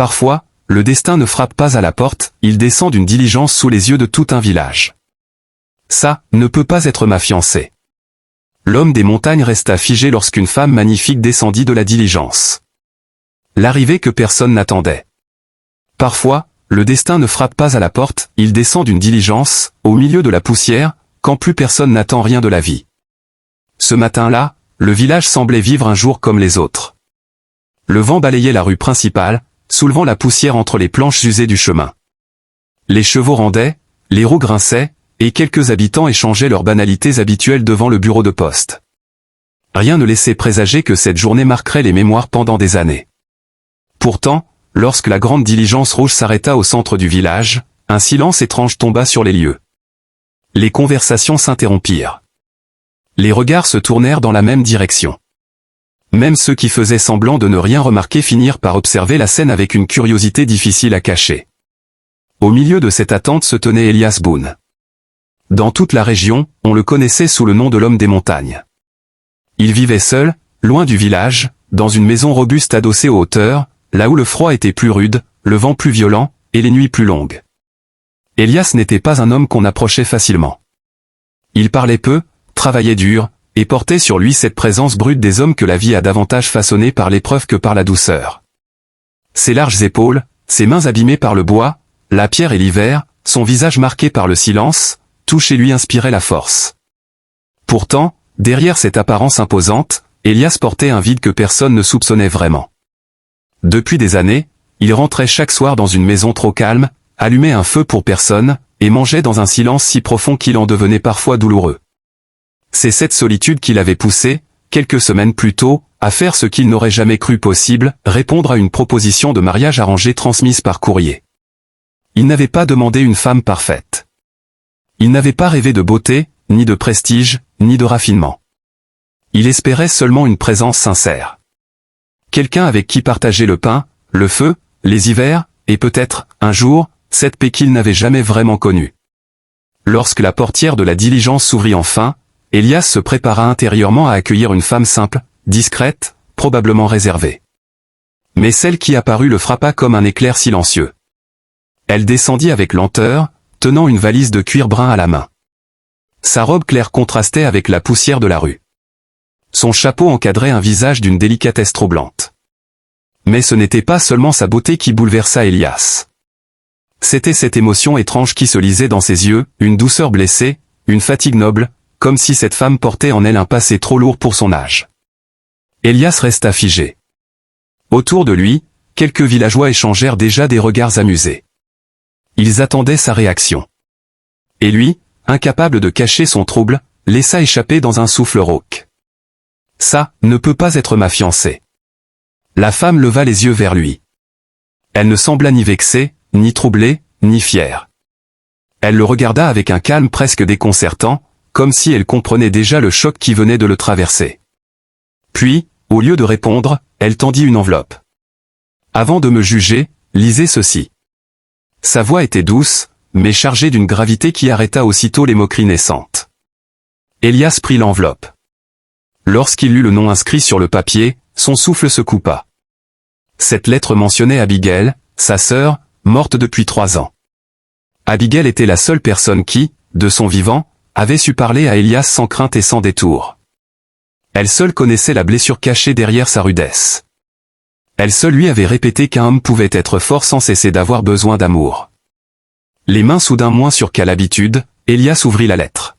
Parfois, le destin ne frappe pas à la porte, il descend d'une diligence sous les yeux de tout un village. Ça ne peut pas être ma fiancée. L'homme des montagnes resta figé lorsqu'une femme magnifique descendit de la diligence. L'arrivée que personne n'attendait. Parfois, le destin ne frappe pas à la porte, il descend d'une diligence, au milieu de la poussière, quand plus personne n'attend rien de la vie. Ce matin-là, le village semblait vivre un jour comme les autres. Le vent balayait la rue principale, soulevant la poussière entre les planches usées du chemin. Les chevaux rendaient, les roues grinçaient, et quelques habitants échangeaient leurs banalités habituelles devant le bureau de poste. Rien ne laissait présager que cette journée marquerait les mémoires pendant des années. Pourtant, lorsque la grande diligence rouge s'arrêta au centre du village, un silence étrange tomba sur les lieux. Les conversations s'interrompirent. Les regards se tournèrent dans la même direction. Même ceux qui faisaient semblant de ne rien remarquer finirent par observer la scène avec une curiosité difficile à cacher. Au milieu de cette attente se tenait Elias Boone. Dans toute la région, on le connaissait sous le nom de l'homme des montagnes. Il vivait seul, loin du village, dans une maison robuste adossée aux hauteurs, là où le froid était plus rude, le vent plus violent, et les nuits plus longues. Elias n'était pas un homme qu'on approchait facilement. Il parlait peu, travaillait dur, et portait sur lui cette présence brute des hommes que la vie a davantage façonnés par l'épreuve que par la douceur. Ses larges épaules, ses mains abîmées par le bois, la pierre et l'hiver, son visage marqué par le silence, tout chez lui inspirait la force. Pourtant, derrière cette apparence imposante, Elias portait un vide que personne ne soupçonnait vraiment. Depuis des années, il rentrait chaque soir dans une maison trop calme, allumait un feu pour personne, et mangeait dans un silence si profond qu'il en devenait parfois douloureux. C'est cette solitude qui l'avait poussé, quelques semaines plus tôt, à faire ce qu'il n'aurait jamais cru possible, répondre à une proposition de mariage arrangée transmise par courrier. Il n'avait pas demandé une femme parfaite. Il n'avait pas rêvé de beauté, ni de prestige, ni de raffinement. Il espérait seulement une présence sincère. Quelqu'un avec qui partager le pain, le feu, les hivers, et peut-être, un jour, cette paix qu'il n'avait jamais vraiment connue. Lorsque la portière de la diligence s'ouvrit enfin, Elias se prépara intérieurement à accueillir une femme simple, discrète, probablement réservée. Mais celle qui apparut le frappa comme un éclair silencieux. Elle descendit avec lenteur, tenant une valise de cuir brun à la main. Sa robe claire contrastait avec la poussière de la rue. Son chapeau encadrait un visage d'une délicatesse troublante. Mais ce n'était pas seulement sa beauté qui bouleversa Elias. C'était cette émotion étrange qui se lisait dans ses yeux, une douceur blessée, une fatigue noble, comme si cette femme portait en elle un passé trop lourd pour son âge. Elias resta figé. Autour de lui, quelques villageois échangèrent déjà des regards amusés. Ils attendaient sa réaction. Et lui, incapable de cacher son trouble, laissa échapper dans un souffle rauque. « Ça ne peut pas être ma fiancée. » La femme leva les yeux vers lui. Elle ne sembla ni vexée, ni troublée, ni fière. Elle le regarda avec un calme presque déconcertant, comme si elle comprenait déjà le choc qui venait de le traverser. Puis, au lieu de répondre, elle tendit une enveloppe. « Avant de me juger, lisez ceci. » Sa voix était douce, mais chargée d'une gravité qui arrêta aussitôt les moqueries naissantes. Elias prit l'enveloppe. Lorsqu'il lut le nom inscrit sur le papier, son souffle se coupa. Cette lettre mentionnait Abigail, sa sœur, morte depuis 3 ans. Abigail était la seule personne qui, de son vivant, avait su parler à Elias sans crainte et sans détour. Elle seule connaissait la blessure cachée derrière sa rudesse. Elle seule lui avait répété qu'un homme pouvait être fort sans cesser d'avoir besoin d'amour. Les mains soudain moins sûres qu'à l'habitude, Elias ouvrit la lettre.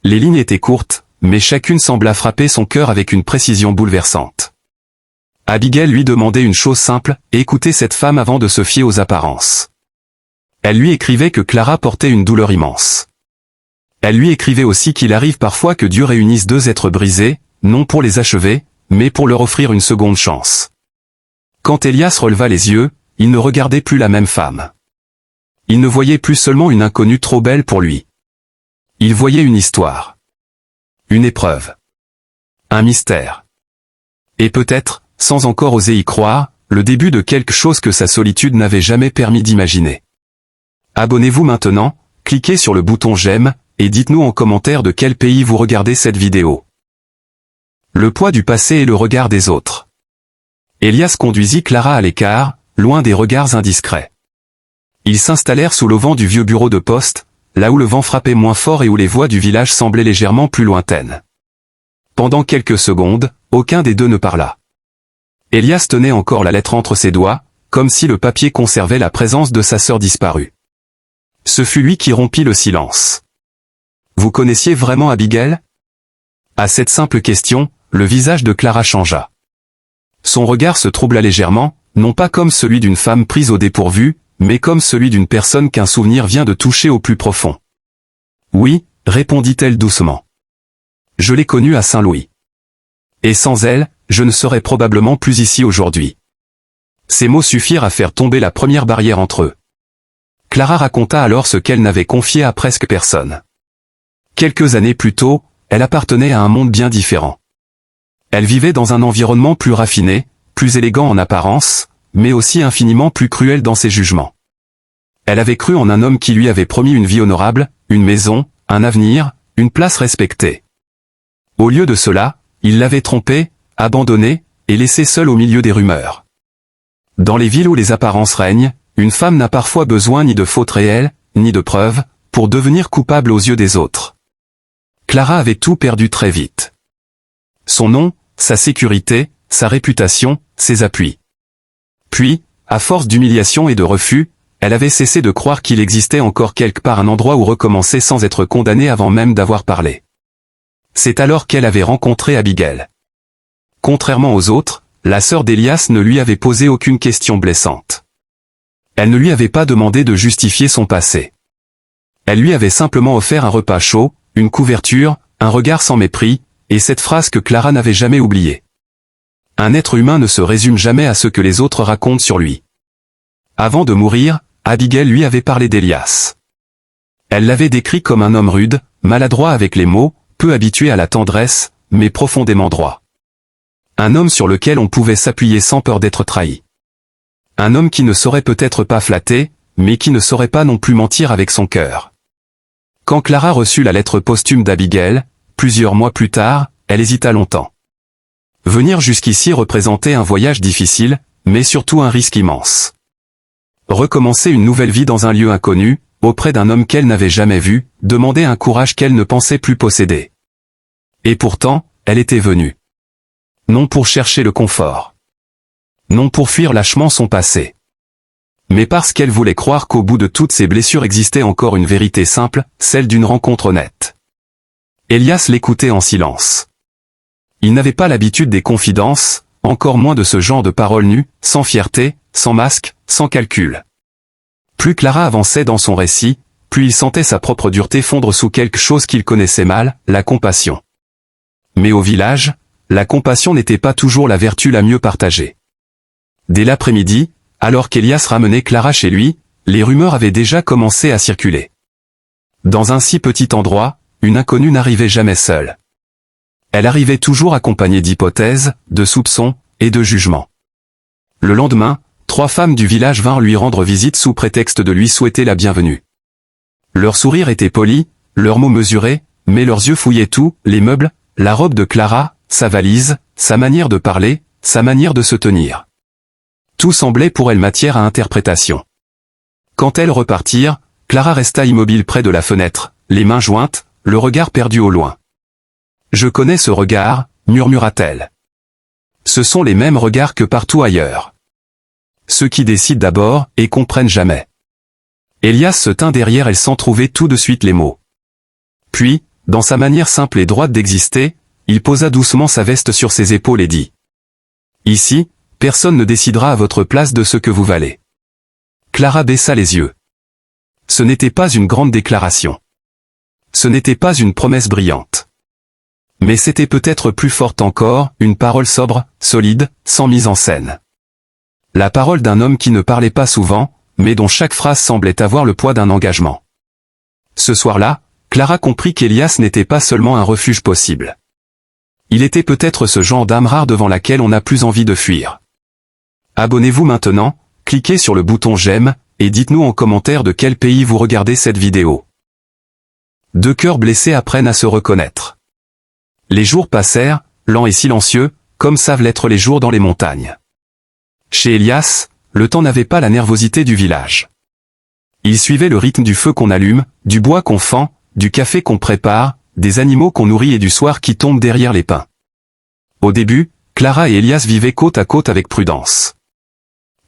Les lignes étaient courtes, mais chacune sembla frapper son cœur avec une précision bouleversante. Abigail lui demandait une chose simple, écouter cette femme avant de se fier aux apparences. Elle lui écrivait que Clara portait une douleur immense. Elle lui écrivait aussi qu'il arrive parfois que Dieu réunisse 2 êtres brisés, non pour les achever, mais pour leur offrir une seconde chance. Quand Elias releva les yeux, il ne regardait plus la même femme. Il ne voyait plus seulement une inconnue trop belle pour lui. Il voyait une histoire. Une épreuve. Un mystère. Et peut-être, sans encore oser y croire, le début de quelque chose que sa solitude n'avait jamais permis d'imaginer. Abonnez-vous maintenant, cliquez sur le bouton j'aime, et dites-nous en commentaire de quel pays vous regardez cette vidéo. Le poids du passé et le regard des autres. Elias conduisit Clara à l'écart, loin des regards indiscrets. Ils s'installèrent sous l'auvent du vieux bureau de poste, là où le vent frappait moins fort et où les voix du village semblaient légèrement plus lointaines. Pendant quelques secondes, aucun des deux ne parla. Elias tenait encore la lettre entre ses doigts, comme si le papier conservait la présence de sa sœur disparue. Ce fut lui qui rompit le silence. « Vous connaissiez vraiment Abigail ?» À cette simple question, le visage de Clara changea. Son regard se troubla légèrement, non pas comme celui d'une femme prise au dépourvu, mais comme celui d'une personne qu'un souvenir vient de toucher au plus profond. « Oui, répondit-elle doucement. Je l'ai connue à Saint-Louis. Et sans elle, je ne serais probablement plus ici aujourd'hui. » Ces mots suffirent à faire tomber la première barrière entre eux. Clara raconta alors ce qu'elle n'avait confié à presque personne. Quelques années plus tôt, elle appartenait à un monde bien différent. Elle vivait dans un environnement plus raffiné, plus élégant en apparence, mais aussi infiniment plus cruel dans ses jugements. Elle avait cru en un homme qui lui avait promis une vie honorable, une maison, un avenir, une place respectée. Au lieu de cela, il l'avait trompée, abandonnée, et laissée seule au milieu des rumeurs. Dans les villes où les apparences règnent, une femme n'a parfois besoin ni de fautes réelles, ni de preuves, pour devenir coupable aux yeux des autres. Clara avait tout perdu très vite. Son nom, sa sécurité, sa réputation, ses appuis. Puis, à force d'humiliation et de refus, elle avait cessé de croire qu'il existait encore quelque part un endroit où recommencer sans être condamnée avant même d'avoir parlé. C'est alors qu'elle avait rencontré Abigail. Contrairement aux autres, la sœur d'Elias ne lui avait posé aucune question blessante. Elle ne lui avait pas demandé de justifier son passé. Elle lui avait simplement offert un repas chaud, une couverture, un regard sans mépris, et cette phrase que Clara n'avait jamais oubliée. Un être humain ne se résume jamais à ce que les autres racontent sur lui. Avant de mourir, Abigail lui avait parlé d'Elias. Elle l'avait décrit comme un homme rude, maladroit avec les mots, peu habitué à la tendresse, mais profondément droit. Un homme sur lequel on pouvait s'appuyer sans peur d'être trahi. Un homme qui ne saurait peut-être pas flatter, mais qui ne saurait pas non plus mentir avec son cœur. Quand Clara reçut la lettre posthume d'Abigail, plusieurs mois plus tard, elle hésita longtemps. Venir jusqu'ici représentait un voyage difficile, mais surtout un risque immense. Recommencer une nouvelle vie dans un lieu inconnu, auprès d'un homme qu'elle n'avait jamais vu, demandait un courage qu'elle ne pensait plus posséder. Et pourtant, elle était venue. Non pour chercher le confort. Non pour fuir lâchement son passé. Mais parce qu'elle voulait croire qu'au bout de toutes ces blessures existait encore une vérité simple, celle d'une rencontre honnête. Elias l'écoutait en silence. Il n'avait pas l'habitude des confidences, encore moins de ce genre de paroles nues, sans fierté, sans masque, sans calcul. Plus Clara avançait dans son récit, plus il sentait sa propre dureté fondre sous quelque chose qu'il connaissait mal, la compassion. Mais au village, la compassion n'était pas toujours la vertu la mieux partagée. Dès l'après-midi, alors qu'Elias ramenait Clara chez lui, les rumeurs avaient déjà commencé à circuler. Dans un si petit endroit, une inconnue n'arrivait jamais seule. Elle arrivait toujours accompagnée d'hypothèses, de soupçons, et de jugements. Le lendemain, 3 femmes du village vinrent lui rendre visite sous prétexte de lui souhaiter la bienvenue. Leur sourire était poli, leurs mots mesurés, mais leurs yeux fouillaient tout, les meubles, la robe de Clara, sa valise, sa manière de parler, sa manière de se tenir. Tout semblait pour elle matière à interprétation. Quand elles repartirent, Clara resta immobile près de la fenêtre, les mains jointes, le regard perdu au loin. « Je connais ce regard », murmura-t-elle. Ce sont les mêmes regards que partout ailleurs. Ceux qui décident d'abord et comprennent jamais. Elias se tint derrière elle sans trouver tout de suite les mots. Puis, dans sa manière simple et droite d'exister, il posa doucement sa veste sur ses épaules et dit « Ici, personne ne décidera à votre place de ce que vous valez. » Clara baissa les yeux. Ce n'était pas une grande déclaration. Ce n'était pas une promesse brillante. Mais c'était peut-être plus forte encore, une parole sobre, solide, sans mise en scène. La parole d'un homme qui ne parlait pas souvent, mais dont chaque phrase semblait avoir le poids d'un engagement. Ce soir-là, Clara comprit qu'Elias n'était pas seulement un refuge possible. Il était peut-être ce genre d'âme rare devant laquelle on n'a plus envie de fuir. Abonnez-vous maintenant, cliquez sur le bouton j'aime, et dites-nous en commentaire de quel pays vous regardez cette vidéo. 2 cœurs blessés apprennent à se reconnaître. Les jours passèrent, lents et silencieux, comme savent l'être les jours dans les montagnes. Chez Elias, le temps n'avait pas la nervosité du village. Il suivait le rythme du feu qu'on allume, du bois qu'on fend, du café qu'on prépare, des animaux qu'on nourrit et du soir qui tombe derrière les pins. Au début, Clara et Elias vivaient côte à côte avec prudence.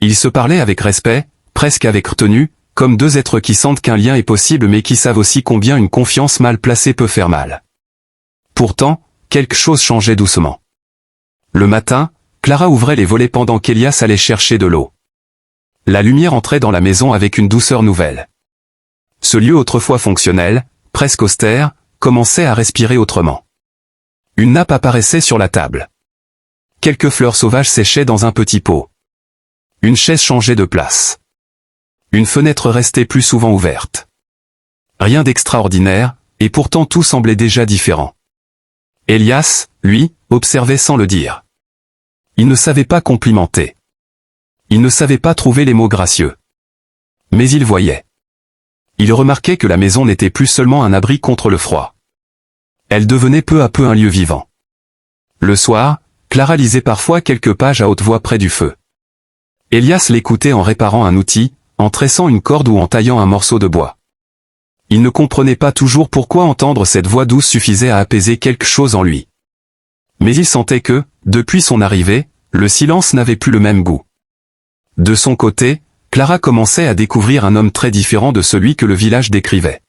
Ils se parlaient avec respect, presque avec retenue, comme deux êtres qui sentent qu'un lien est possible mais qui savent aussi combien une confiance mal placée peut faire mal. Pourtant, quelque chose changeait doucement. Le matin, Clara ouvrait les volets pendant qu'Elias allait chercher de l'eau. La lumière entrait dans la maison avec une douceur nouvelle. Ce lieu autrefois fonctionnel, presque austère, commençait à respirer autrement. Une nappe apparaissait sur la table. Quelques fleurs sauvages séchaient dans un petit pot. Une chaise changeait de place. Une fenêtre restait plus souvent ouverte. Rien d'extraordinaire, et pourtant tout semblait déjà différent. Elias, lui, observait sans le dire. Il ne savait pas complimenter. Il ne savait pas trouver les mots gracieux. Mais il voyait. Il remarquait que la maison n'était plus seulement un abri contre le froid. Elle devenait peu à peu un lieu vivant. Le soir, Clara lisait parfois quelques pages à haute voix près du feu. Elias l'écoutait en réparant un outil, en tressant une corde ou en taillant un morceau de bois. Il ne comprenait pas toujours pourquoi entendre cette voix douce suffisait à apaiser quelque chose en lui. Mais il sentait que, depuis son arrivée, le silence n'avait plus le même goût. De son côté, Clara commençait à découvrir un homme très différent de celui que le village décrivait.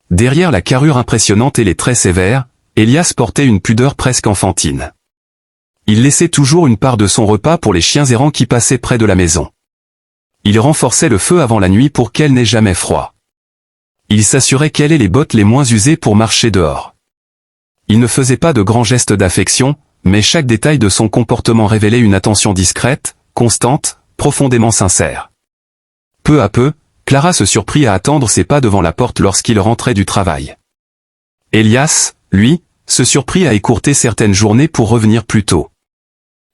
Derrière la carrure impressionnante et les traits sévères, Elias portait une pudeur presque enfantine. Il laissait toujours une part de son repas pour les chiens errants qui passaient près de la maison. Il renforçait le feu avant la nuit pour qu'elle n'ait jamais froid. Il s'assurait qu'elle ait les bottes les moins usées pour marcher dehors. Il ne faisait pas de grands gestes d'affection, mais chaque détail de son comportement révélait une attention discrète, constante, profondément sincère. Peu à peu, Clara se surprit à attendre ses pas devant la porte lorsqu'il rentrait du travail. Elias, lui, se surprit à écourter certaines journées pour revenir plus tôt.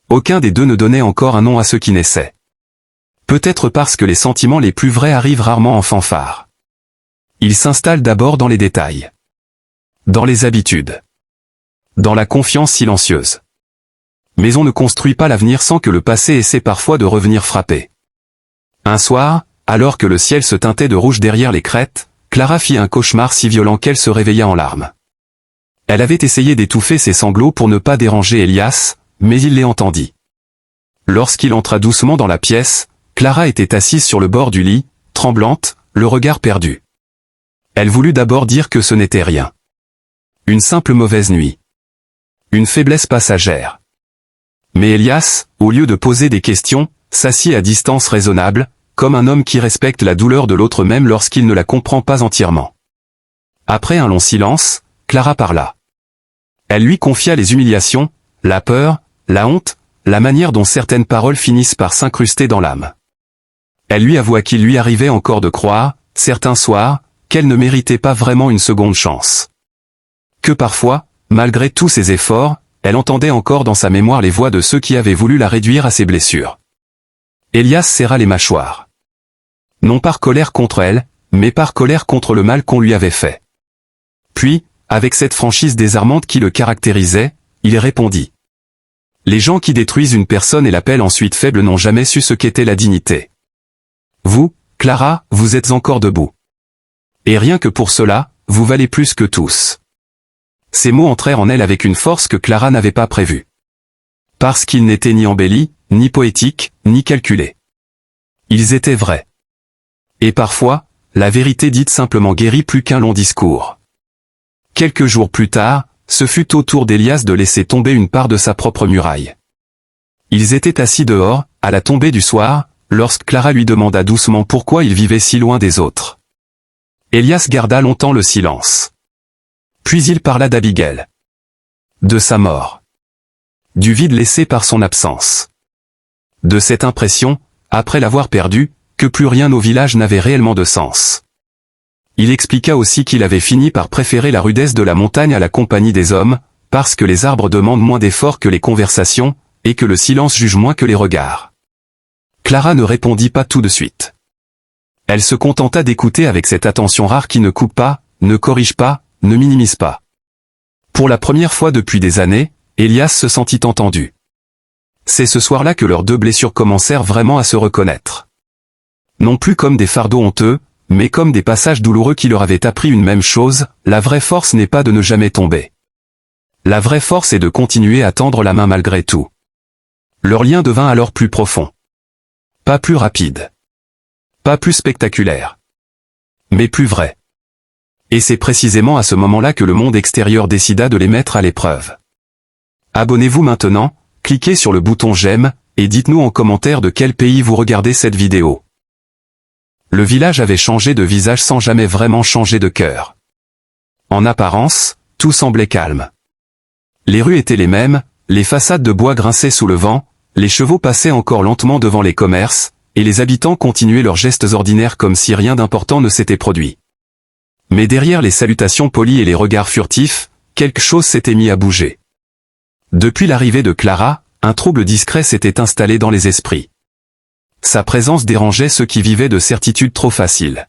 Aucun des deux ne donnait encore un nom à ce qui naissait. Peut-être parce que les sentiments les plus vrais arrivent rarement en fanfare. Ils s'installent d'abord dans les détails. Dans les habitudes. Dans la confiance silencieuse. Mais on ne construit pas l'avenir sans que le passé essaie parfois de revenir frapper. Un soir, alors que le ciel se teintait de rouge derrière les crêtes, Clara fit un cauchemar si violent qu'elle se réveilla en larmes. Elle avait essayé d'étouffer ses sanglots pour ne pas déranger Elias, mais il les entendit. Lorsqu'il entra doucement dans la pièce, Clara était assise sur le bord du lit, tremblante, le regard perdu. Elle voulut d'abord dire que ce n'était rien. Une simple mauvaise nuit. Une faiblesse passagère. Mais Elias, au lieu de poser des questions, s'assit à distance raisonnable, comme un homme qui respecte la douleur de l'autre même lorsqu'il ne la comprend pas entièrement. Après un long silence, Clara parla. Elle lui confia les humiliations, la peur, la honte, la manière dont certaines paroles finissent par s'incruster dans l'âme. Elle lui avoua qu'il lui arrivait encore de croire, certains soirs, qu'elle ne méritait pas vraiment une seconde chance. Que parfois, malgré tous ses efforts, elle entendait encore dans sa mémoire les voix de ceux qui avaient voulu la réduire à ses blessures. Elias serra les mâchoires. Non par colère contre elle, mais par colère contre le mal qu'on lui avait fait. Puis, avec cette franchise désarmante qui le caractérisait, il répondit. Les gens qui détruisent une personne et l'appellent ensuite faible n'ont jamais su ce qu'était la dignité. Vous, Clara, vous êtes encore debout. Et rien que pour cela, vous valez plus que tous. Ces mots entrèrent en elle avec une force que Clara n'avait pas prévue. Parce qu'ils n'étaient ni embellis, ni poétiques, ni calculés. Ils étaient vrais. Et parfois, la vérité dite simplement guérit plus qu'un long discours. Quelques jours plus tard, ce fut au tour d'Elias de laisser tomber une part de sa propre muraille. Ils étaient assis dehors, à la tombée du soir, lorsque Clara lui demanda doucement pourquoi il vivait si loin des autres. Elias garda longtemps le silence. Puis il parla d'Abigail. De sa mort. Du vide laissé par son absence. De cette impression, après l'avoir perdue, que plus rien au village n'avait réellement de sens. Il expliqua aussi qu'il avait fini par préférer la rudesse de la montagne à la compagnie des hommes, parce que les arbres demandent moins d'efforts que les conversations, et que le silence juge moins que les regards. Clara ne répondit pas tout de suite. Elle se contenta d'écouter avec cette attention rare qui ne coupe pas, ne corrige pas, ne minimise pas. Pour la première fois depuis des années, Elias se sentit entendu. C'est ce soir-là que leurs deux blessures commencèrent vraiment à se reconnaître. Non plus comme des fardeaux honteux, mais comme des passages douloureux qui leur avaient appris une même chose, la vraie force n'est pas de ne jamais tomber. La vraie force est de continuer à tendre la main malgré tout. Leur lien devint alors plus profond. Pas plus rapide. Pas plus spectaculaire. Mais plus vrai. Et c'est précisément à ce moment-là que le monde extérieur décida de les mettre à l'épreuve. Abonnez-vous maintenant, cliquez sur le bouton j'aime, et dites-nous en commentaire de quel pays vous regardez cette vidéo. Le village avait changé de visage sans jamais vraiment changer de cœur. En apparence, tout semblait calme. Les rues étaient les mêmes, les façades de bois grinçaient sous le vent, les chevaux passaient encore lentement devant les commerces, et les habitants continuaient leurs gestes ordinaires comme si rien d'important ne s'était produit. Mais derrière les salutations polies et les regards furtifs, quelque chose s'était mis à bouger. Depuis l'arrivée de Clara, un trouble discret s'était installé dans les esprits. Sa présence dérangeait ceux qui vivaient de certitudes trop faciles.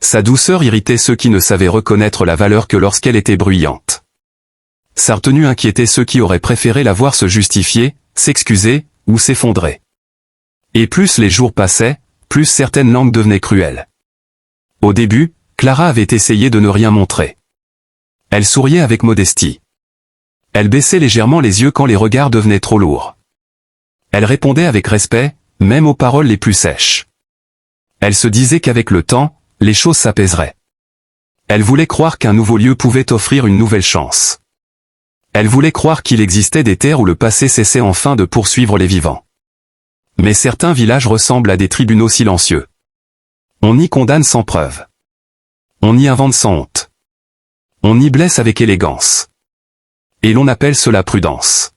Sa douceur irritait ceux qui ne savaient reconnaître la valeur que lorsqu'elle était bruyante. Sa retenue inquiétait ceux qui auraient préféré la voir se justifier, s'excuser, ou s'effondrer. Et plus les jours passaient, plus certaines langues devenaient cruelles. Au début, Clara avait essayé de ne rien montrer. Elle souriait avec modestie. Elle baissait légèrement les yeux quand les regards devenaient trop lourds. Elle répondait avec respect, même aux paroles les plus sèches. Elle se disait qu'avec le temps, les choses s'apaiseraient. Elle voulait croire qu'un nouveau lieu pouvait offrir une nouvelle chance. Elle voulait croire qu'il existait des terres où le passé cessait enfin de poursuivre les vivants. Mais certains villages ressemblent à des tribunaux silencieux. On y condamne sans preuve. On y invente sans honte. On y blesse avec élégance. Et l'on appelle cela prudence.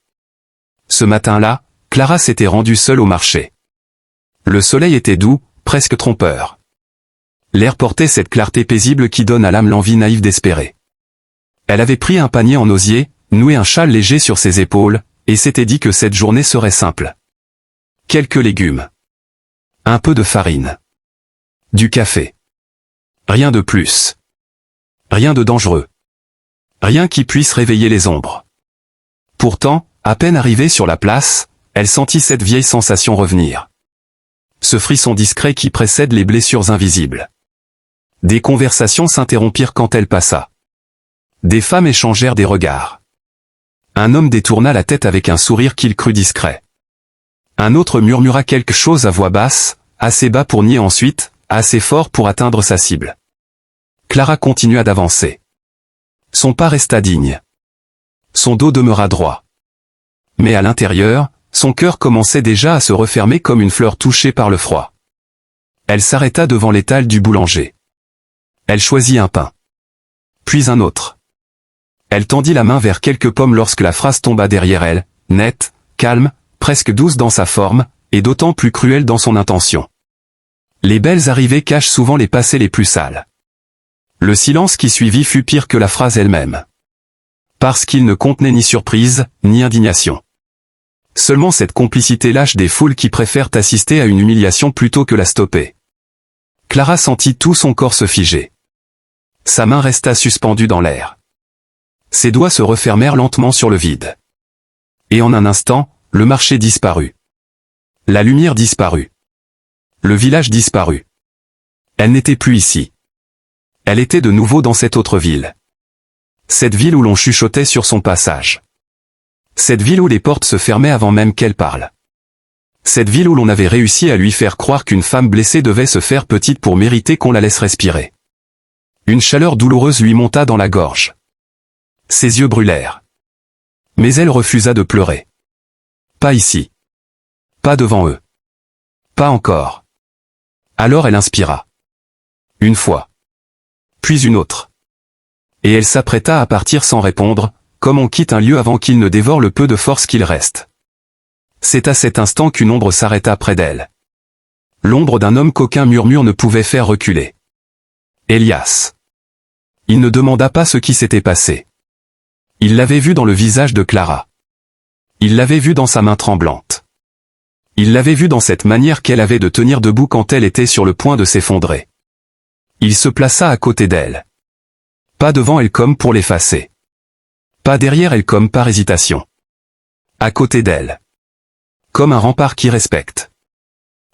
Ce matin-là, Clara s'était rendue seule au marché. Le soleil était doux, presque trompeur. L'air portait cette clarté paisible qui donne à l'âme l'envie naïve d'espérer. Elle avait pris un panier en osier, noué un châle léger sur ses épaules, et s'était dit que cette journée serait simple. Quelques légumes. Un peu de farine. Du café. Rien de plus. Rien de dangereux. Rien qui puisse réveiller les ombres. Pourtant, à peine arrivée sur la place, elle sentit cette vieille sensation revenir. Ce frisson discret qui précède les blessures invisibles. Des conversations s'interrompirent quand elle passa. Des femmes échangèrent des regards. Un homme détourna la tête avec un sourire qu'il crut discret. Un autre murmura quelque chose à voix basse, assez bas pour nier ensuite, assez fort pour atteindre sa cible. Clara continua d'avancer. Son pas resta digne. Son dos demeura droit. Mais à l'intérieur, son cœur commençait déjà à se refermer comme une fleur touchée par le froid. Elle s'arrêta devant l'étal du boulanger. Elle choisit un pain. Puis un autre. Elle tendit la main vers quelques pommes lorsque la phrase tomba derrière elle, nette, calme, presque douce dans sa forme, et d'autant plus cruelle dans son intention. Les belles arrivées cachent souvent les passés les plus sales. Le silence qui suivit fut pire que la phrase elle-même. Parce qu'il ne contenait ni surprise, ni indignation. Seulement cette complicité lâche des foules qui préfèrent assister à une humiliation plutôt que la stopper. Clara sentit tout son corps se figer. Sa main resta suspendue dans l'air. Ses doigts se refermèrent lentement sur le vide. Et en un instant, le marché disparut. La lumière disparut. Le village disparut. Elle n'était plus ici. Elle était de nouveau dans cette autre ville. Cette ville où l'on chuchotait sur son passage. Cette ville où les portes se fermaient avant même qu'elle parle. Cette ville où l'on avait réussi à lui faire croire qu'une femme blessée devait se faire petite pour mériter qu'on la laisse respirer. Une chaleur douloureuse lui monta dans la gorge. Ses yeux brûlèrent. Mais elle refusa de pleurer. Pas ici. Pas devant eux. Pas encore. Alors elle inspira. Une fois. Puis une autre. Et elle s'apprêta à partir sans répondre, comme on quitte un lieu avant qu'il ne dévore le peu de force qu'il reste. C'est à cet instant qu'une ombre s'arrêta près d'elle. L'ombre d'un homme qu'aucun murmure ne pouvait faire reculer. Elias. Il ne demanda pas ce qui s'était passé. Il l'avait vu dans le visage de Clara. Il l'avait vu dans sa main tremblante. Il l'avait vu dans cette manière qu'elle avait de tenir debout quand elle était sur le point de s'effondrer. Il se plaça à côté d'elle. Pas devant elle comme pour l'effacer. Pas derrière elle comme par hésitation. À côté d'elle. Comme un rempart qui respecte.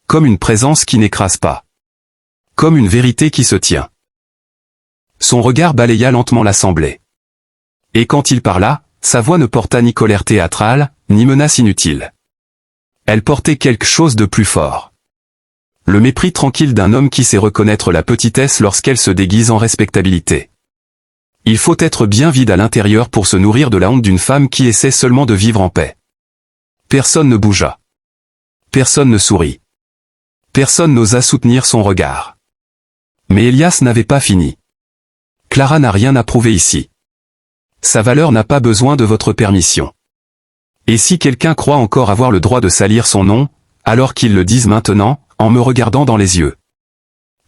Comme une présence qui n'écrase pas. Comme une vérité qui se tient. Son regard balaya lentement l'assemblée. Et quand il parla, sa voix ne porta ni colère théâtrale, ni menace inutile. Elle portait quelque chose de plus fort. Le mépris tranquille d'un homme qui sait reconnaître la petitesse lorsqu'elle se déguise en respectabilité. Il faut être bien vide à l'intérieur pour se nourrir de la honte d'une femme qui essaie seulement de vivre en paix. Personne ne bougea. Personne ne sourit. Personne n'osa soutenir son regard. Mais Elias n'avait pas fini. Clara n'a rien à prouver ici. Sa valeur n'a pas besoin de votre permission. Et si quelqu'un croit encore avoir le droit de salir son nom, alors qu'il le dise maintenant, en me regardant dans les yeux.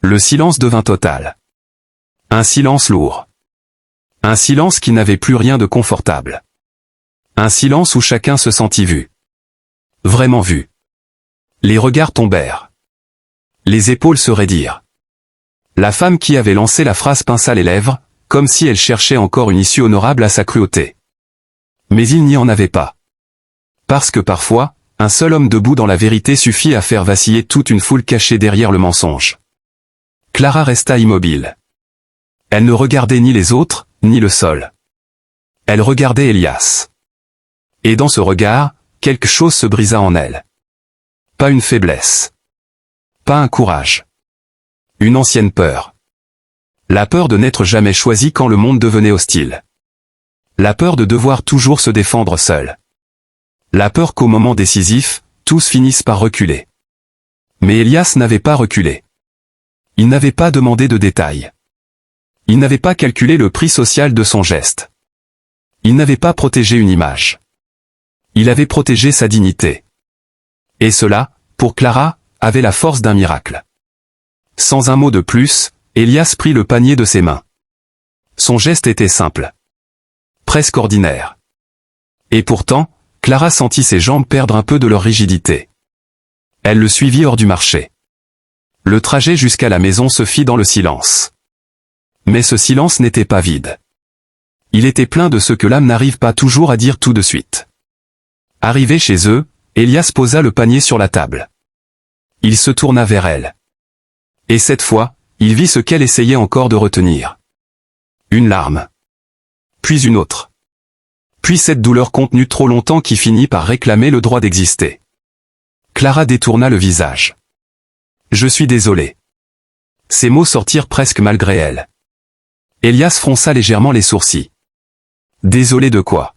Le silence devint total. Un silence lourd. Un silence qui n'avait plus rien de confortable. Un silence où chacun se sentit vu. Vraiment vu. Les regards tombèrent. Les épaules se raidirent. La femme qui avait lancé la phrase pinça les lèvres, comme si elle cherchait encore une issue honorable à sa cruauté. Mais il n'y en avait pas. Parce que parfois, un seul homme debout dans la vérité suffit à faire vaciller toute une foule cachée derrière le mensonge. Clara resta immobile. Elle ne regardait ni les autres, ni le sol. Elle regardait Elias. Et dans ce regard, quelque chose se brisa en elle. Pas une faiblesse. Pas un courage. Une ancienne peur. La peur de n'être jamais choisi quand le monde devenait hostile. La peur de devoir toujours se défendre seul. La peur qu'au moment décisif, tous finissent par reculer. Mais Elias n'avait pas reculé. Il n'avait pas demandé de détails. Il n'avait pas calculé le prix social de son geste. Il n'avait pas protégé une image. Il avait protégé sa dignité. Et cela, pour Clara, avait la force d'un miracle. Sans un mot de plus, Elias prit le panier de ses mains. Son geste était simple. Presque ordinaire. Et pourtant, Clara sentit ses jambes perdre un peu de leur rigidité. Elle le suivit hors du marché. Le trajet jusqu'à la maison se fit dans le silence. Mais ce silence n'était pas vide. Il était plein de ce que l'âme n'arrive pas toujours à dire tout de suite. Arrivé chez eux, Elias posa le panier sur la table. Il se tourna vers elle. Et cette fois, il vit ce qu'elle essayait encore de retenir. Une larme. Puis une autre. Puis cette douleur contenue trop longtemps qui finit par réclamer le droit d'exister. Clara détourna le visage. « Je suis désolé. » Ces mots sortirent presque malgré elle. Elias fronça légèrement les sourcils. « Désolé de quoi ?»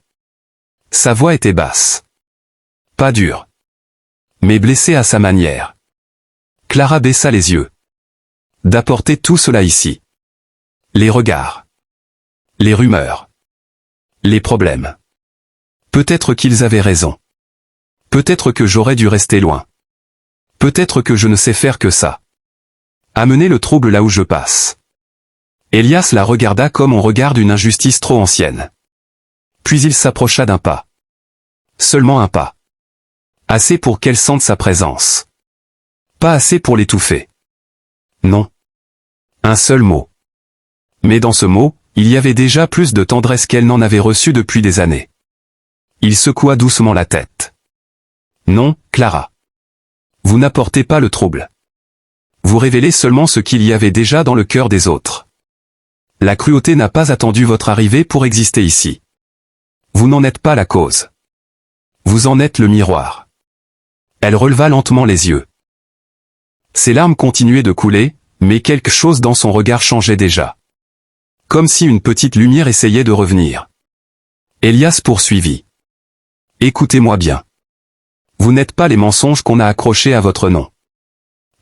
Sa voix était basse. Pas dure. Mais blessée à sa manière. Clara baissa les yeux. D'apporter tout cela ici. Les regards. Les rumeurs. Les problèmes. Peut-être qu'ils avaient raison. Peut-être que j'aurais dû rester loin. Peut-être que je ne sais faire que ça. Amener le trouble là où je passe. Elias la regarda comme on regarde une injustice trop ancienne. Puis il s'approcha d'un pas. Seulement un pas. Assez pour qu'elle sente sa présence. Pas assez pour l'étouffer. Non. Un seul mot. Mais dans ce mot, il y avait déjà plus de tendresse qu'elle n'en avait reçu depuis des années. Il secoua doucement la tête. Non, Clara. Vous n'apportez pas le trouble. Vous révélez seulement ce qu'il y avait déjà dans le cœur des autres. La cruauté n'a pas attendu votre arrivée pour exister ici. Vous n'en êtes pas la cause. Vous en êtes le miroir. Elle releva lentement les yeux. Ses larmes continuaient de couler, mais quelque chose dans son regard changeait déjà. Comme si une petite lumière essayait de revenir. Elias poursuivit. Écoutez-moi bien. Vous n'êtes pas les mensonges qu'on a accrochés à votre nom.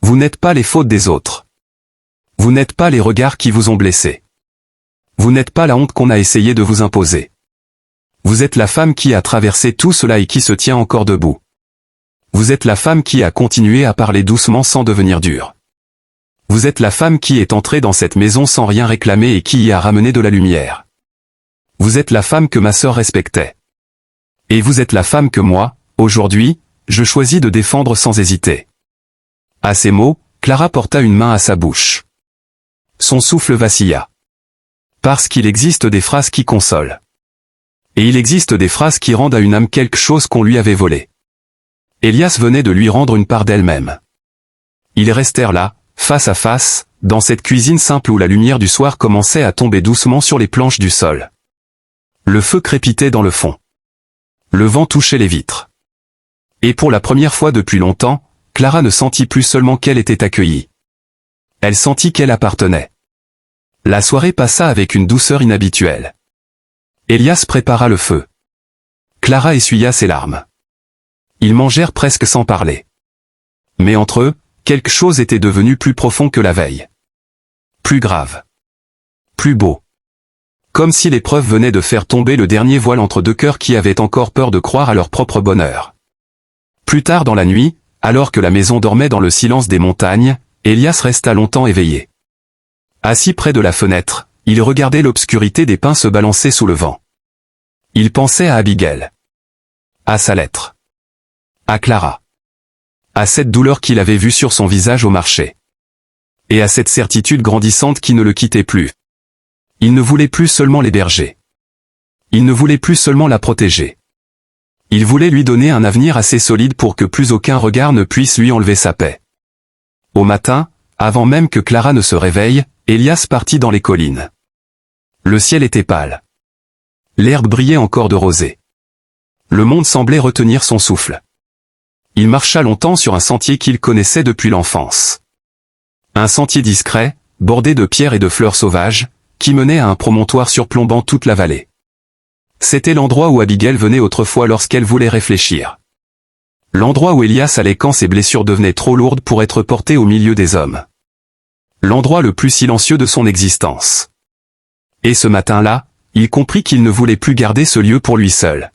Vous n'êtes pas les fautes des autres. Vous n'êtes pas les regards qui vous ont blessé. Vous n'êtes pas la honte qu'on a essayé de vous imposer. Vous êtes la femme qui a traversé tout cela et qui se tient encore debout. Vous êtes la femme qui a continué à parler doucement sans devenir dure. Vous êtes la femme qui est entrée dans cette maison sans rien réclamer et qui y a ramené de la lumière. Vous êtes la femme que ma sœur respectait. Et vous êtes la femme que moi, aujourd'hui, je choisis de défendre sans hésiter. À ces mots, Clara porta une main à sa bouche. Son souffle vacilla. Parce qu'il existe des phrases qui consolent. Et il existe des phrases qui rendent à une âme quelque chose qu'on lui avait volé. Elias venait de lui rendre une part d'elle-même. Ils restèrent là, face à face, dans cette cuisine simple où la lumière du soir commençait à tomber doucement sur les planches du sol. Le feu crépitait dans le fond. Le vent touchait les vitres. Et pour la première fois depuis longtemps, Clara ne sentit plus seulement qu'elle était accueillie. Elle sentit qu'elle appartenait. La soirée passa avec une douceur inhabituelle. Elias prépara le feu. Clara essuya ses larmes. Ils mangèrent presque sans parler. Mais entre eux, quelque chose était devenu plus profond que la veille. Plus grave. Plus beau. Comme si l'épreuve venait de faire tomber le dernier voile entre deux cœurs qui avaient encore peur de croire à leur propre bonheur. Plus tard dans la nuit, alors que la maison dormait dans le silence des montagnes, Elias resta longtemps éveillé. Assis près de la fenêtre, il regardait l'obscurité des pins se balancer sous le vent. Il pensait à Abigail. À sa lettre. À Clara. À cette douleur qu'il avait vue sur son visage au marché. Et à cette certitude grandissante qui ne le quittait plus. Il ne voulait plus seulement l'héberger. Il ne voulait plus seulement la protéger. Il voulait lui donner un avenir assez solide pour que plus aucun regard ne puisse lui enlever sa paix. Au matin, avant même que Clara ne se réveille, Elias partit dans les collines. Le ciel était pâle. L'herbe brillait encore de rosée. Le monde semblait retenir son souffle. Il marcha longtemps sur un sentier qu'il connaissait depuis l'enfance. Un sentier discret, bordé de pierres et de fleurs sauvages, qui menait à un promontoire surplombant toute la vallée. C'était l'endroit où Abigail venait autrefois lorsqu'elle voulait réfléchir. L'endroit où Elias allait quand ses blessures devenaient trop lourdes pour être portées au milieu des hommes. L'endroit le plus silencieux de son existence. Et ce matin-là, il comprit qu'il ne voulait plus garder ce lieu pour lui seul.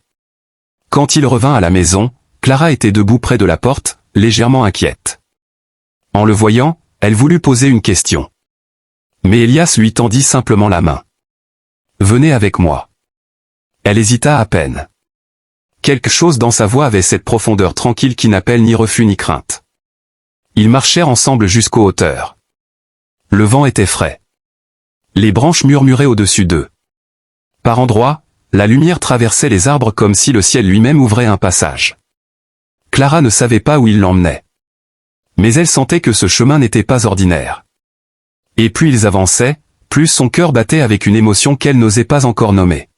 Quand il revint à la maison, Clara était debout près de la porte, légèrement inquiète. En le voyant, elle voulut poser une question. Mais Elias lui tendit simplement la main. « Venez avec moi. » Elle hésita à peine. Quelque chose dans sa voix avait cette profondeur tranquille qui n'appelle ni refus ni crainte. Ils marchèrent ensemble jusqu'aux hauteurs. Le vent était frais. Les branches murmuraient au-dessus d'eux. Par endroits, la lumière traversait les arbres comme si le ciel lui-même ouvrait un passage. Clara ne savait pas où il l'emmenait. Mais elle sentait que ce chemin n'était pas ordinaire. Et plus ils avançaient, plus son cœur battait avec une émotion qu'elle n'osait pas encore nommer.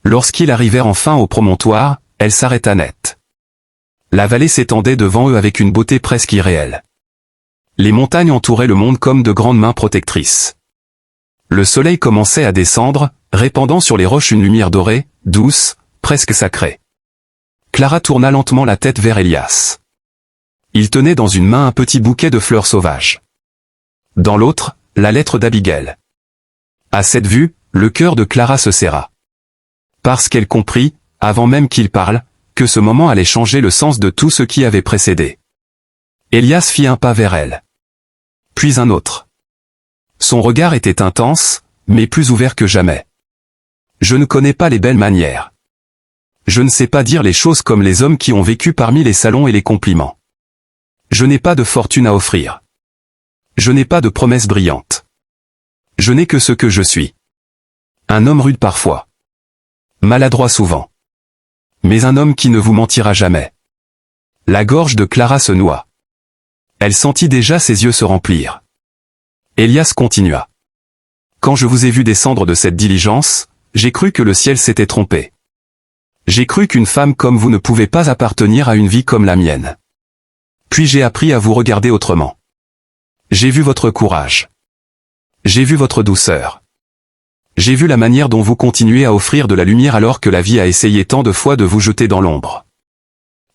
Lorsqu'ils arrivèrent enfin au promontoire, elle s'arrêta net. La vallée s'étendait devant eux avec une beauté presque irréelle. Les montagnes entouraient le monde comme de grandes mains protectrices. Le soleil commençait à descendre, répandant sur les roches une lumière dorée, douce, presque sacrée. Clara tourna lentement la tête vers Elias. Il tenait dans une main un petit bouquet de fleurs sauvages. Dans l'autre, la lettre d'Abigail. À cette vue, le cœur de Clara se serra. Parce qu'elle comprit, avant même qu'il parle, que ce moment allait changer le sens de tout ce qui avait précédé. Elias fit un pas vers elle. Puis un autre. Son regard était intense, mais plus ouvert que jamais. Je ne connais pas les belles manières. Je ne sais pas dire les choses comme les hommes qui ont vécu parmi les salons et les compliments. Je n'ai pas de fortune à offrir. Je n'ai pas de promesses brillantes. Je n'ai que ce que je suis. Un homme rude parfois. Maladroit souvent. Mais un homme qui ne vous mentira jamais. La gorge de Clara se noua. Elle sentit déjà ses yeux se remplir. Elias continua. Quand je vous ai vu descendre de cette diligence, j'ai cru que le ciel s'était trompé. J'ai cru qu'une femme comme vous ne pouvait pas appartenir à une vie comme la mienne. Puis j'ai appris à vous regarder autrement. J'ai vu votre courage. J'ai vu votre douceur. J'ai vu la manière dont vous continuez à offrir de la lumière alors que la vie a essayé tant de fois de vous jeter dans l'ombre.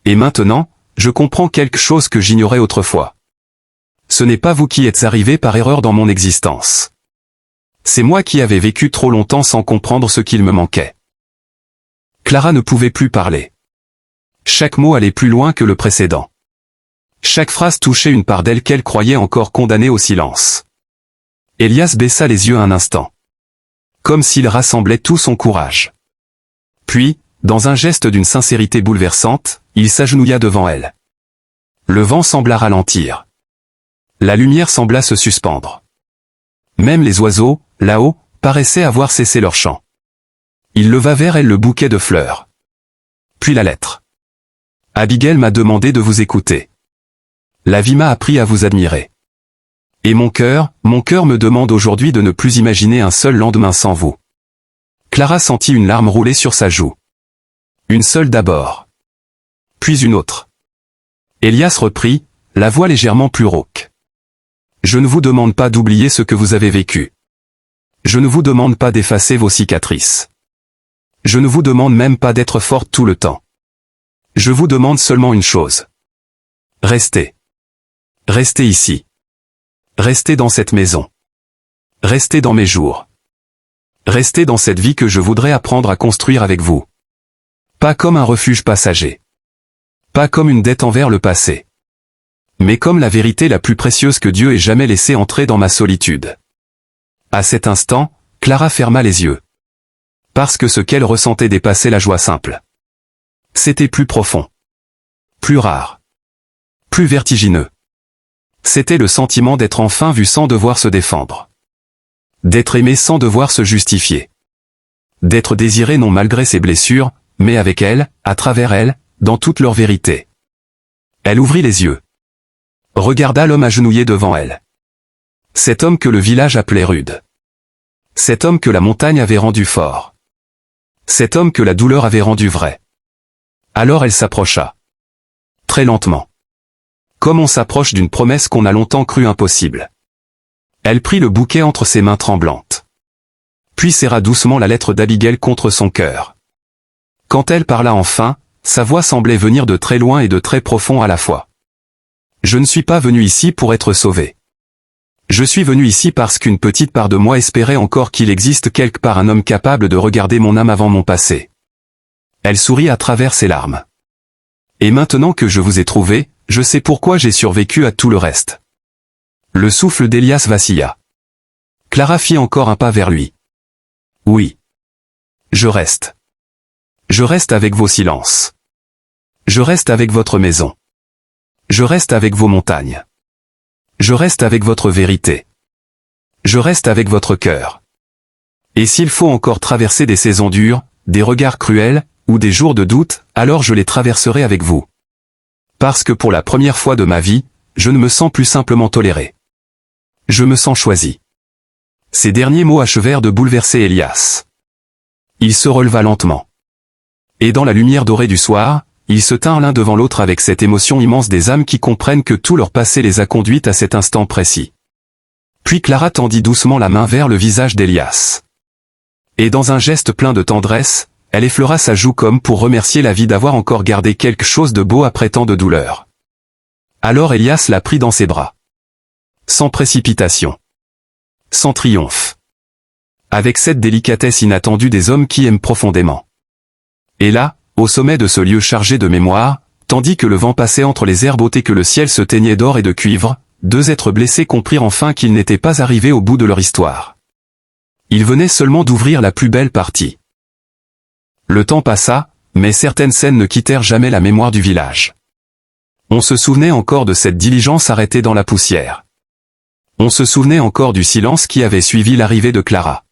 Et maintenant, je comprends quelque chose que j'ignorais autrefois. Ce n'est pas vous qui êtes arrivé par erreur dans mon existence. C'est moi qui avais vécu trop longtemps sans comprendre ce qu'il me manquait. Clara ne pouvait plus parler. Chaque mot allait plus loin que le précédent. Chaque phrase touchait une part d'elle qu'elle croyait encore condamnée au silence. Elias baissa les yeux un instant. Comme s'il rassemblait tout son courage. Puis, dans un geste d'une sincérité bouleversante, il s'agenouilla devant elle. Le vent sembla ralentir. La lumière sembla se suspendre. Même les oiseaux, là-haut, paraissaient avoir cessé leur chant. Il leva vers elle le bouquet de fleurs. Puis la lettre. Abigail m'a demandé de vous écouter. La vie m'a appris à vous admirer. Et mon cœur me demande aujourd'hui de ne plus imaginer un seul lendemain sans vous. Clara sentit une larme rouler sur sa joue. Une seule d'abord. Puis une autre. Elias reprit, la voix légèrement plus rauque. Je ne vous demande pas d'oublier ce que vous avez vécu. Je ne vous demande pas d'effacer vos cicatrices. Je ne vous demande même pas d'être forte tout le temps. Je vous demande seulement une chose. Restez. Restez ici. Restez dans cette maison. Restez dans mes jours. Restez dans cette vie que je voudrais apprendre à construire avec vous. Pas comme un refuge passager. Pas comme une dette envers le passé. Mais comme la vérité la plus précieuse que Dieu ait jamais laissé entrer dans ma solitude. À cet instant, Clara ferma les yeux. Parce que ce qu'elle ressentait dépassait la joie simple. C'était plus profond. Plus rare. Plus vertigineux. C'était le sentiment d'être enfin vu sans devoir se défendre. D'être aimé sans devoir se justifier. D'être désiré non malgré ses blessures, mais avec elle, à travers elle, dans toute leur vérité. Elle ouvrit les yeux. Regarda l'homme agenouillé devant elle. Cet homme que le village appelait rude. Cet homme que la montagne avait rendu fort. Cet homme que la douleur avait rendu vrai. Alors elle s'approcha. Très lentement. Comme on s'approche d'une promesse qu'on a longtemps cru impossible. Elle prit le bouquet entre ses mains tremblantes. Puis serra doucement la lettre d'Abigail contre son cœur. Quand elle parla enfin, sa voix semblait venir de très loin et de très profond à la fois. Je ne suis pas venu ici pour être sauvé. Je suis venu ici parce qu'une petite part de moi espérait encore qu'il existe quelque part un homme capable de regarder mon âme avant mon passé. Elle sourit à travers ses larmes. Et maintenant que je vous ai trouvé, je sais pourquoi j'ai survécu à tout le reste. Le souffle d'Elias vacilla. Clara fit encore un pas vers lui. Oui. Je reste. Je reste avec vos silences. Je reste avec votre maison. Je reste avec vos montagnes. Je reste avec votre vérité. Je reste avec votre cœur. Et s'il faut encore traverser des saisons dures, des regards cruels, ou des jours de doute, alors je les traverserai avec vous. Parce que pour la première fois de ma vie, je ne me sens plus simplement toléré. Je me sens choisi. Ces derniers mots achevèrent de bouleverser Elias. Il se releva lentement. Et dans la lumière dorée du soir, ils se tinrent l'un devant l'autre avec cette émotion immense des âmes qui comprennent que tout leur passé les a conduites à cet instant précis. Puis Clara tendit doucement la main vers le visage d'Elias. Et dans un geste plein de tendresse, elle effleura sa joue comme pour remercier la vie d'avoir encore gardé quelque chose de beau après tant de douleur. Alors Elias la prit dans ses bras. Sans précipitation. Sans triomphe. Avec cette délicatesse inattendue des hommes qui aiment profondément. Et là, au sommet de ce lieu chargé de mémoire, tandis que le vent passait entre les herbes hautes et que le ciel se teignait d'or et de cuivre, deux êtres blessés comprirent enfin qu'ils n'étaient pas arrivés au bout de leur histoire. Ils venaient seulement d'ouvrir la plus belle partie. Le temps passa, mais certaines scènes ne quittèrent jamais la mémoire du village. On se souvenait encore de cette diligence arrêtée dans la poussière. On se souvenait encore du silence qui avait suivi l'arrivée de Clara.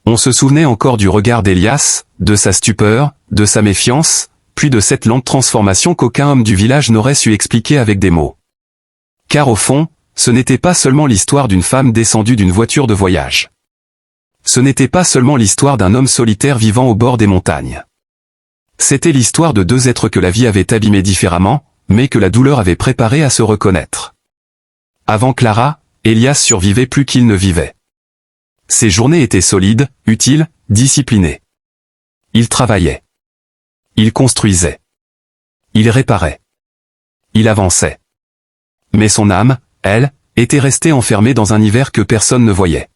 On se souvenait encore du regard d'Elias, de sa stupeur, de sa méfiance, puis de cette lente transformation qu'aucun homme du village n'aurait su expliquer avec des mots. Car au fond, ce n'était pas seulement l'histoire d'une femme descendue d'une voiture de voyage. Ce n'était pas seulement l'histoire d'un homme solitaire vivant au bord des montagnes. C'était l'histoire de deux êtres que la vie avait abîmés différemment, mais que la douleur avait préparés à se reconnaître. Avant Clara, Elias survivait plus qu'il ne vivait. Ses journées étaient solides, utiles, disciplinées. Il travaillait. Il construisait. Il réparait. Il avançait. Mais son âme, elle, était restée enfermée dans un hiver que personne ne voyait.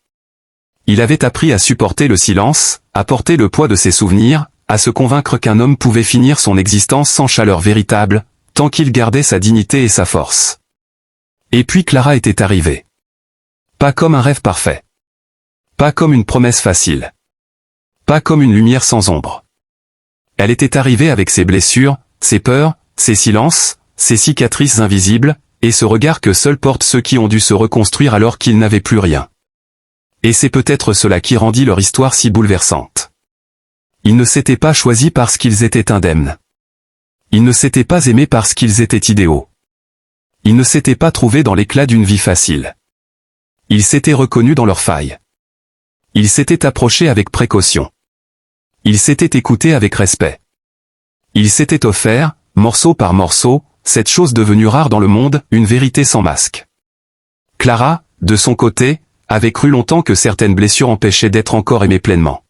Il avait appris à supporter le silence, à porter le poids de ses souvenirs, à se convaincre qu'un homme pouvait finir son existence sans chaleur véritable, tant qu'il gardait sa dignité et sa force. Et puis Clara était arrivée. Pas comme un rêve parfait. Pas comme une promesse facile. Pas comme une lumière sans ombre. Elle était arrivée avec ses blessures, ses peurs, ses silences, ses cicatrices invisibles, et ce regard que seuls portent ceux qui ont dû se reconstruire alors qu'ils n'avaient plus rien. Et c'est peut-être cela qui rendit leur histoire si bouleversante. Ils ne s'étaient pas choisis parce qu'ils étaient indemnes. Ils ne s'étaient pas aimés parce qu'ils étaient idéaux. Ils ne s'étaient pas trouvés dans l'éclat d'une vie facile. Ils s'étaient reconnus dans leurs failles. Ils s'étaient approchés avec précaution. Ils s'étaient écoutés avec respect. Ils s'étaient offerts, morceau par morceau, cette chose devenue rare dans le monde, une vérité sans masque. Clara, de son côté, avait cru longtemps que certaines blessures empêchaient d'être encore aimée pleinement.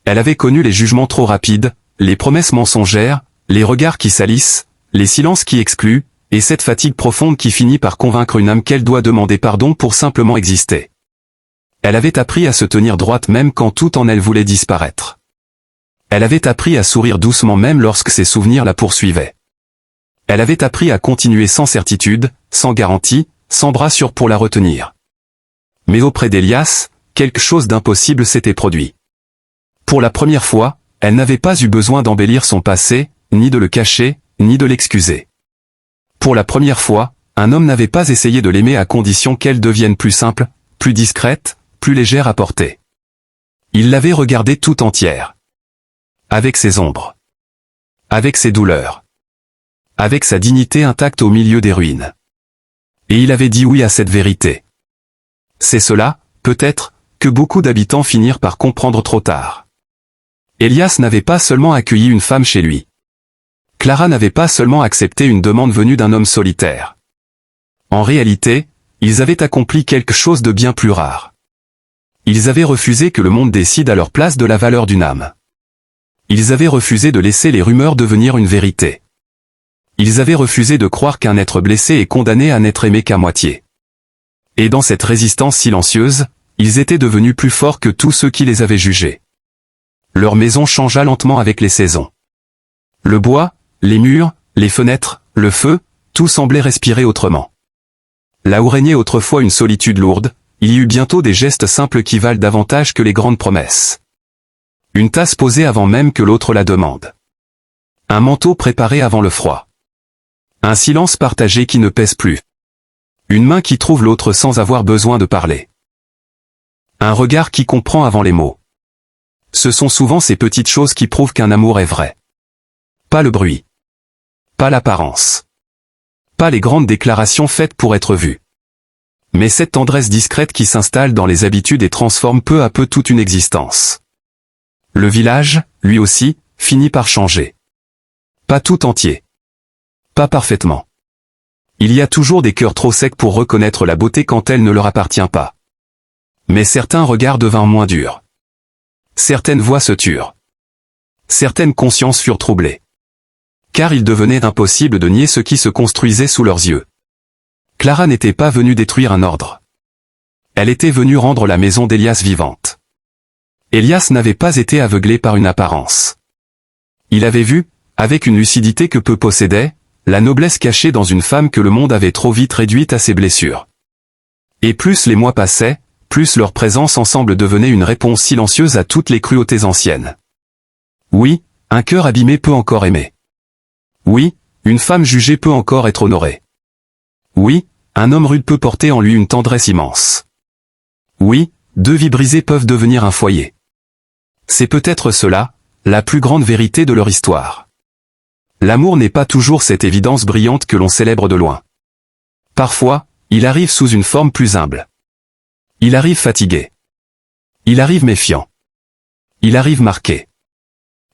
Elle avait connu les jugements trop rapides, les promesses mensongères, les regards qui salissent, les silences qui excluent, et cette fatigue profonde qui finit par convaincre une âme qu'elle doit demander pardon pour simplement exister. Elle avait appris à se tenir droite même quand tout en elle voulait disparaître. Elle avait appris à sourire doucement même lorsque ses souvenirs la poursuivaient. Elle avait appris à continuer sans certitude, sans garantie, sans bras sûrs pour la retenir. Mais auprès d'Elias, quelque chose d'impossible s'était produit. Pour la première fois, elle n'avait pas eu besoin d'embellir son passé, ni de le cacher, ni de l'excuser. Pour la première fois, un homme n'avait pas essayé de l'aimer à condition qu'elle devienne plus simple, plus discrète, plus légère à porter. Il l'avait regardée tout entière. Avec ses ombres. Avec ses douleurs. Avec sa dignité intacte au milieu des ruines. Et il avait dit oui à cette vérité. C'est cela, peut-être, que beaucoup d'habitants finirent par comprendre trop tard. Elias n'avait pas seulement accueilli une femme chez lui. Clara n'avait pas seulement accepté une demande venue d'un homme solitaire. En réalité, ils avaient accompli quelque chose de bien plus rare. Ils avaient refusé que le monde décide à leur place de la valeur d'une âme. Ils avaient refusé de laisser les rumeurs devenir une vérité. Ils avaient refusé de croire qu'un être blessé est condamné à n'être aimé qu'à moitié. Et dans cette résistance silencieuse, ils étaient devenus plus forts que tous ceux qui les avaient jugés. Leur maison changea lentement avec les saisons. Le bois, les murs, les fenêtres, le feu, tout semblait respirer autrement. Là où régnait autrefois une solitude lourde, il y eut bientôt des gestes simples qui valent davantage que les grandes promesses. Une tasse posée avant même que l'autre la demande. Un manteau préparé avant le froid. Un silence partagé qui ne pèse plus. Une main qui trouve l'autre sans avoir besoin de parler. Un regard qui comprend avant les mots. Ce sont souvent ces petites choses qui prouvent qu'un amour est vrai. Pas le bruit. Pas l'apparence. Pas les grandes déclarations faites pour être vues. Mais cette tendresse discrète qui s'installe dans les habitudes et transforme peu à peu toute une existence. Le village, lui aussi, finit par changer. Pas tout entier. Pas parfaitement. Il y a toujours des cœurs trop secs pour reconnaître la beauté quand elle ne leur appartient pas. Mais certains regards devinrent moins durs. Certaines voix se turent. Certaines consciences furent troublées. Car il devenait impossible de nier ce qui se construisait sous leurs yeux. Clara n'était pas venue détruire un ordre. Elle était venue rendre la maison d'Elias vivante. Elias n'avait pas été aveuglé par une apparence. Il avait vu, avec une lucidité que peu possédaient, la noblesse cachée dans une femme que le monde avait trop vite réduite à ses blessures. Et plus les mois passaient, plus leur présence ensemble devenait une réponse silencieuse à toutes les cruautés anciennes. Oui, un cœur abîmé peut encore aimer. Oui, une femme jugée peut encore être honorée. Oui, un homme rude peut porter en lui une tendresse immense. Oui, deux vies brisées peuvent devenir un foyer. C'est peut-être cela, la plus grande vérité de leur histoire. L'amour n'est pas toujours cette évidence brillante que l'on célèbre de loin. Parfois, il arrive sous une forme plus humble. Il arrive fatigué. Il arrive méfiant. Il arrive marqué.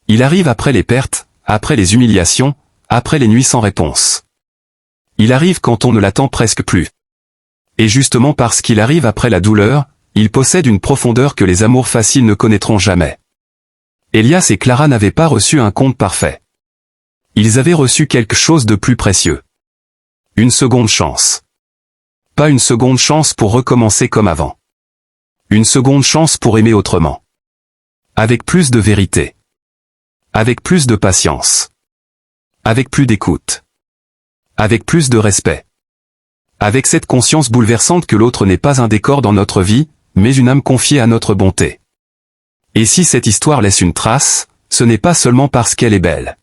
Il arrive après les pertes, après les humiliations, après les nuits sans réponse. Il arrive quand on ne l'attend presque plus. Et justement parce qu'il arrive après la douleur, il possède une profondeur que les amours faciles ne connaîtront jamais. Elias et Clara n'avaient pas reçu un conte parfait. Ils avaient reçu quelque chose de plus précieux. Une seconde chance. Pas une seconde chance pour recommencer comme avant. Une seconde chance pour aimer autrement. Avec plus de vérité. Avec plus de patience. Avec plus d'écoute. Avec plus de respect. Avec cette conscience bouleversante que l'autre n'est pas un décor dans notre vie, mais une âme confiée à notre bonté. Et si cette histoire laisse une trace, ce n'est pas seulement parce qu'elle est belle.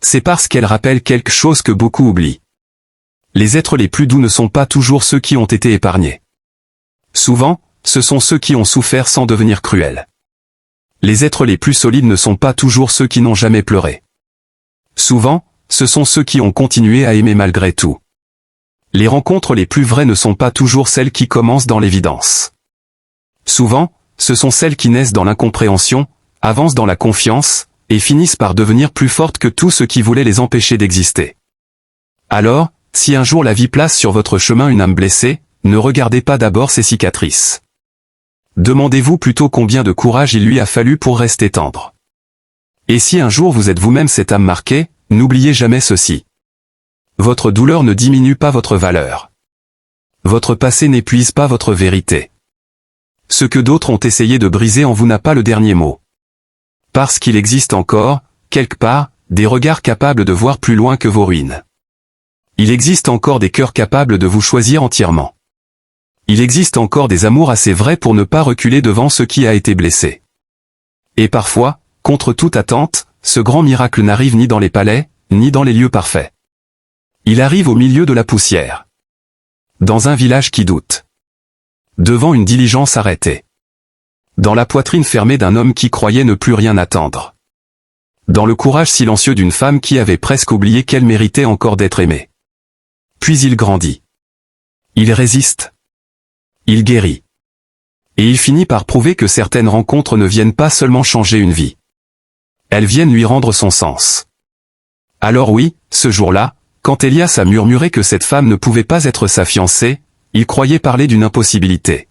C'est parce qu'elle rappelle quelque chose que beaucoup oublient. Les êtres les plus doux ne sont pas toujours ceux qui ont été épargnés. Souvent, ce sont ceux qui ont souffert sans devenir cruels. Les êtres les plus solides ne sont pas toujours ceux qui n'ont jamais pleuré. Souvent, ce sont ceux qui ont continué à aimer malgré tout. Les rencontres les plus vraies ne sont pas toujours celles qui commencent dans l'évidence. Souvent, ce sont celles qui naissent dans l'incompréhension, avancent dans la confiance, et finissent par devenir plus fortes que tout ce qui voulait les empêcher d'exister. Alors, si un jour la vie place sur votre chemin une âme blessée, ne regardez pas d'abord ses cicatrices. Demandez-vous plutôt combien de courage il lui a fallu pour rester tendre. Et si un jour vous êtes vous-même cette âme marquée, n'oubliez jamais ceci. Votre douleur ne diminue pas votre valeur. Votre passé n'épuise pas votre vérité. Ce que d'autres ont essayé de briser en vous n'a pas le dernier mot. Parce qu'il existe encore, quelque part, des regards capables de voir plus loin que vos ruines. Il existe encore des cœurs capables de vous choisir entièrement. Il existe encore des amours assez vrais pour ne pas reculer devant ce qui a été blessé. Et parfois, contre toute attente, ce grand miracle n'arrive ni dans les palais, ni dans les lieux parfaits. Il arrive au milieu de la poussière. Dans un village qui doute. Devant une diligence arrêtée. Dans la poitrine fermée d'un homme qui croyait ne plus rien attendre. Dans le courage silencieux d'une femme qui avait presque oublié qu'elle méritait encore d'être aimée. Puis il grandit. Il résiste. Il guérit. Et il finit par prouver que certaines rencontres ne viennent pas seulement changer une vie. Elles viennent lui rendre son sens. Alors oui, ce jour-là, quand Elias a murmuré que cette femme ne pouvait pas être sa fiancée, il croyait parler d'une impossibilité.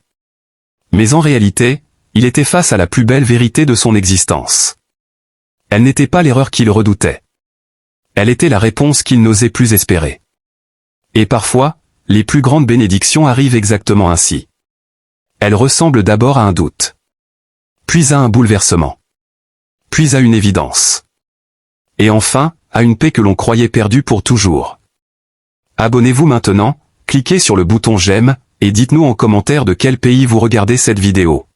Mais en réalité, il était face à la plus belle vérité de son existence. Elle n'était pas l'erreur qu'il redoutait. Elle était la réponse qu'il n'osait plus espérer. Et parfois, les plus grandes bénédictions arrivent exactement ainsi. Elles ressemblent d'abord à un doute. Puis à un bouleversement. Puis à une évidence. Et enfin, à une paix que l'on croyait perdue pour toujours. Abonnez-vous maintenant, cliquez sur le bouton j'aime, et dites-nous en commentaire de quel pays vous regardez cette vidéo.